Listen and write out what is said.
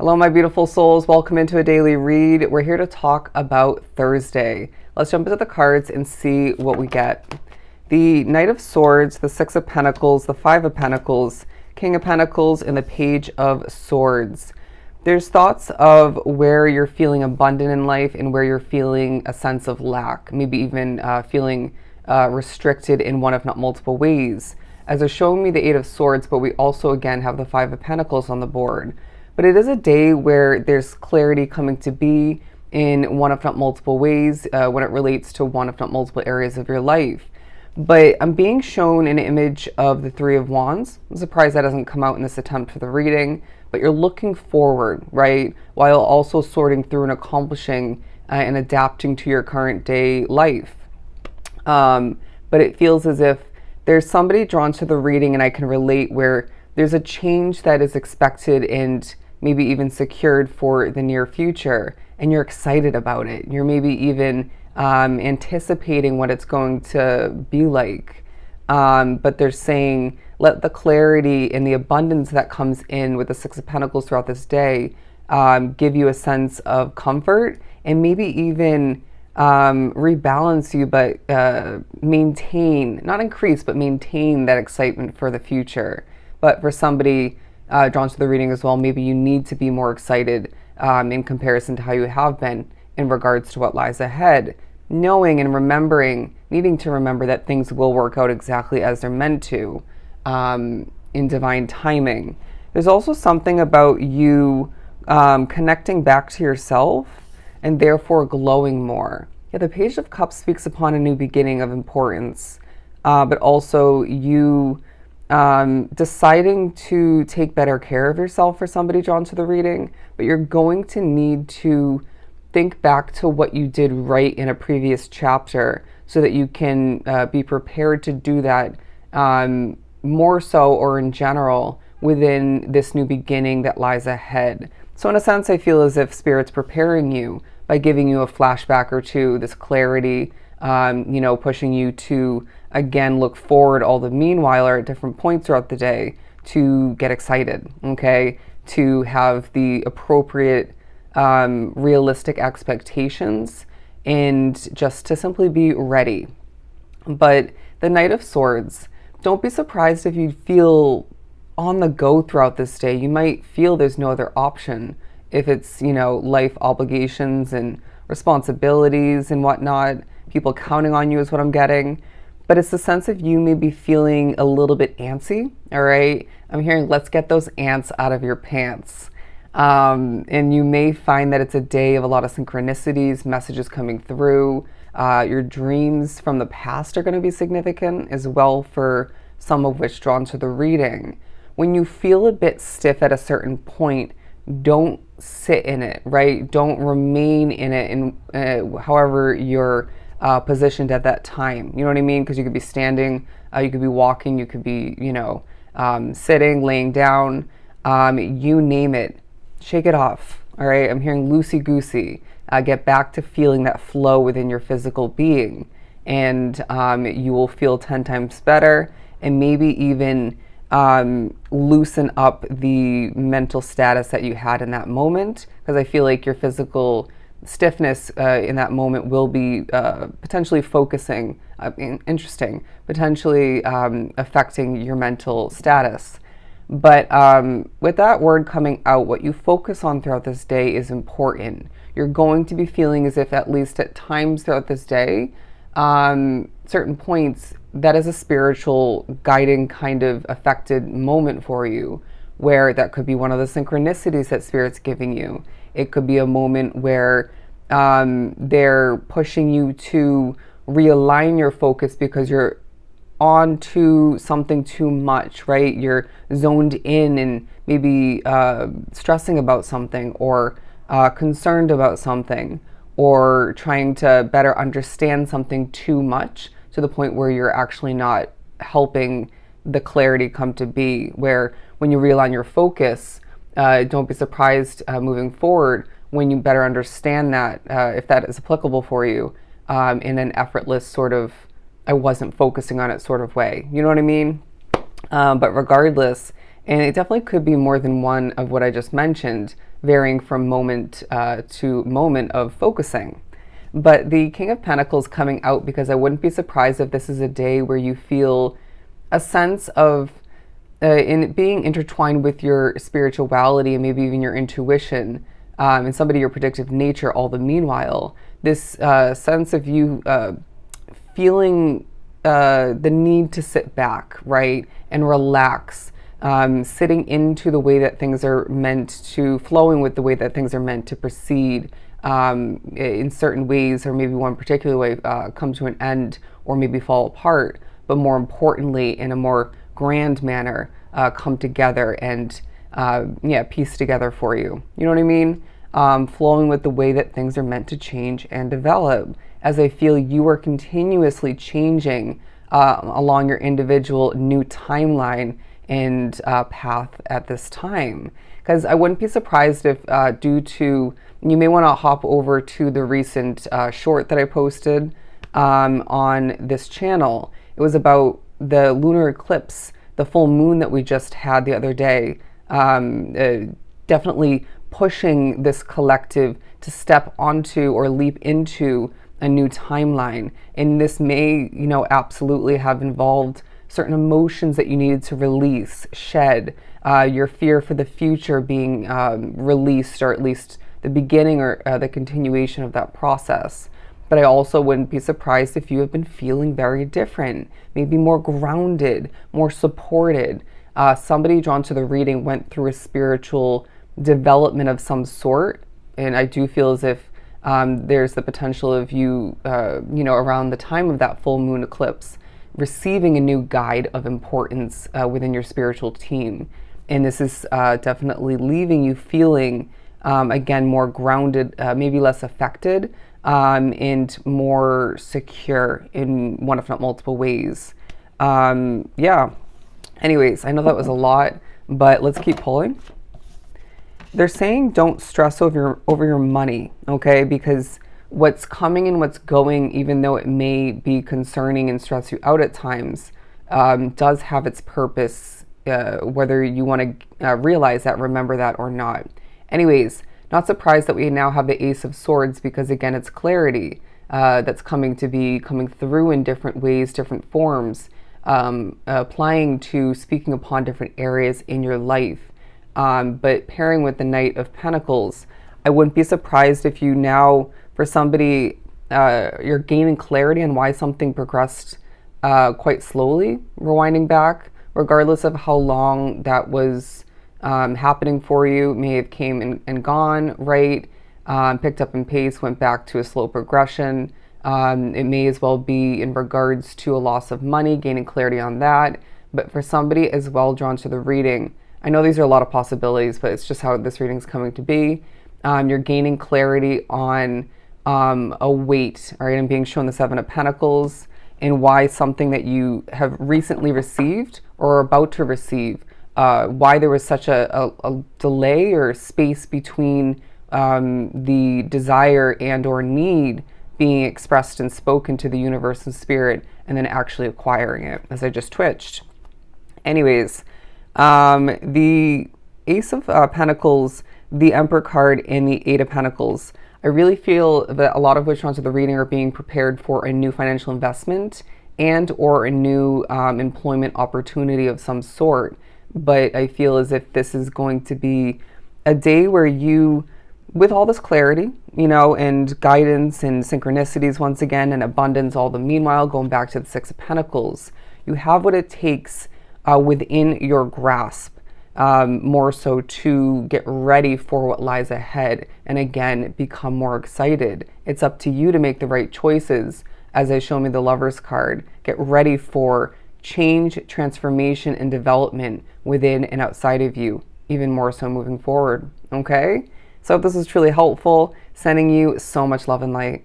Hello, my beautiful souls. Welcome into a daily read. We're here to talk about Thursday. Let's jump into the cards and see what we get. The Knight of Swords, the Six of Pentacles, the Five of Pentacles, King of Pentacles, and the Page of Swords. There's thoughts of where you're feeling abundant in life and where you're feeling a sense of lack, maybe even feeling restricted in one, if not multiple ways. As they're showing me the Eight of Swords, but we also again have the Five of Pentacles on the board. But it is a day where there's clarity coming to be in one, if not multiple ways, when it relates to one, if not multiple areas of your life. But I'm being shown an image of the Three of Wands. I'm surprised that doesn't come out in this attempt for the reading, but you're looking forward, right? While also sorting through and accomplishing and adapting to your current day life. But it feels as if there's somebody drawn to the reading, and I can relate, where there's a change that is expected and maybe even secured for the near future, and you're excited about it. You're maybe even anticipating what it's going to be like. But they're saying, let the clarity and the abundance that comes in with the Six of Pentacles throughout this day give you a sense of comfort, and maybe even rebalance you, but maintain, not increase, but maintain that excitement for the future. But for somebody drawn to the reading as well, maybe you need to be more excited in comparison to how you have been in regards to what lies ahead, knowing and remembering, needing to remember that things will work out exactly as they're meant to in divine timing. There's also something about you connecting back to yourself and therefore glowing more. Yeah, the Page of Cups speaks upon a new beginning of importance, but also you deciding to take better care of yourself for somebody drawn to the reading, but you're going to need to think back to what you did right in a previous chapter so that you can be prepared to do that more so, or in general, within this new beginning that lies ahead. So in a sense, I feel as if Spirit's preparing you by giving you a flashback or two, this clarity, pushing you to, again, look forward all the meanwhile or at different points throughout the day to get excited, okay? To have the appropriate realistic expectations and just to simply be ready. But the Knight of Swords, don't be surprised if you feel on the go throughout this day. You might feel there's no other option if it's, life obligations and responsibilities and whatnot, people counting on you is what I'm getting. But it's the sense of you maybe feeling a little bit antsy, all right? I'm hearing, let's get those ants out of your pants. And you may find that it's a day of a lot of synchronicities, messages coming through. Your dreams from the past are going to be significant as well, for some of which drawn to the reading. When you feel a bit stiff at a certain point, don't sit in it, right? Don't remain in it in however you're positioned at that time. You know what I mean? Because you could be standing, you could be walking, you could be, sitting, laying down, you name it. Shake it off, all right? I'm hearing loosey-goosey. Get back to feeling that flow within your physical being, and you will feel 10 times better, and maybe even loosen up the mental status that you had in that moment, because I feel like your physical stiffness in that moment will be potentially focusing, potentially affecting your mental status. But with that word coming out, what you focus on throughout this day is important. You're going to be feeling as if, at least at times throughout this day, certain points, that is a spiritual guiding kind of affected moment for you, where that could be one of the synchronicities that Spirit's giving you. It could be a moment where they're pushing you to realign your focus because you're on to something too much, right? You're zoned in and maybe stressing about something, or concerned about something, or trying to better understand something too much, to the point where you're actually not helping the clarity come to be, where when you realign your focus, don't be surprised moving forward when you better understand that, if that is applicable for you, in an effortless sort of, I wasn't focusing on it sort of way. You know what I mean? But regardless, And it definitely could be more than one of what I just mentioned, varying from moment to moment of focusing. But the King of Pentacles coming out because I wouldn't be surprised if this is a day where you feel a sense of in being intertwined with your spirituality and maybe even your intuition and somebody your predictive nature all the meanwhile. This sense of you feeling the need to sit back, right, and relax, sitting into the way that things are meant to, flowing with the way that things are meant to proceed in certain ways, or maybe one particular way come to an end or maybe fall apart, but more importantly, in a more grand manner, come together and piece together for you. You know what I mean? Flowing with the way that things are meant to change and develop, as I feel you are continuously changing along your individual new timeline and path at this time. Because I wouldn't be surprised if you may want to hop over to the recent short that I posted on this channel. It was about the lunar eclipse, the full moon that we just had the other day, definitely pushing this collective to step onto or leap into a new timeline. And this may, absolutely have involved certain emotions that you needed to release, shed, your fear for the future being released, or at least the beginning or the continuation of that process. But I also wouldn't be surprised if you have been feeling very different, maybe more grounded, more supported. Somebody drawn to the reading went through a spiritual development of some sort, and I do feel as if there's the potential of you, around the time of that full moon eclipse, receiving a new guide of importance within your spiritual team. And this is definitely leaving you feeling, again, more grounded, maybe less affected, and more secure in one, if not multiple ways. Anyways, I know that was a lot, but let's keep pulling. They're saying don't stress over your money, okay? Because what's coming and what's going, even though it may be concerning and stress you out at times, does have its purpose, whether you want to realize that, remember that, or not. Anyways, not surprised that we now have the Ace of Swords, because again, it's clarity that's coming through in different ways, different forms, applying to speaking upon different areas in your life. But pairing with the Knight of Pentacles, I wouldn't be surprised if you now, for somebody, you're gaining clarity on why something progressed quite slowly, rewinding back, regardless of how long that was happening for you. May have came and gone, right? Picked up in pace, went back to a slow progression. It may as well be in regards to a loss of money, gaining clarity on that. But for somebody as well drawn to the reading, I know these are a lot of possibilities, but it's just how this reading is coming to be. You're gaining clarity on a weight, all right? I'm being shown the Seven of Pentacles, and why something that you have recently received or are about to receive, why there was such a delay or space between the desire and or need being expressed and spoken to the universe and spirit, and then actually acquiring it, as I just twitched. Anyways, the Ace of Pentacles, the Emperor card, and the Eight of Pentacles, I really feel that a lot of which ones of the reading are being prepared for a new financial investment and or a new employment opportunity of some sort. But I feel as if this is going to be a day where you, with all this clarity, and guidance and synchronicities once again, and abundance all the meanwhile, going back to the Six of Pentacles, you have what it takes within your grasp, more so to get ready for what lies ahead, and again, become more excited. It's up to you to make the right choices, as they show me the Lover's card. Get ready for change, transformation, and development within and outside of you, even more so moving forward, okay? So if this is truly helpful, sending you so much love and light.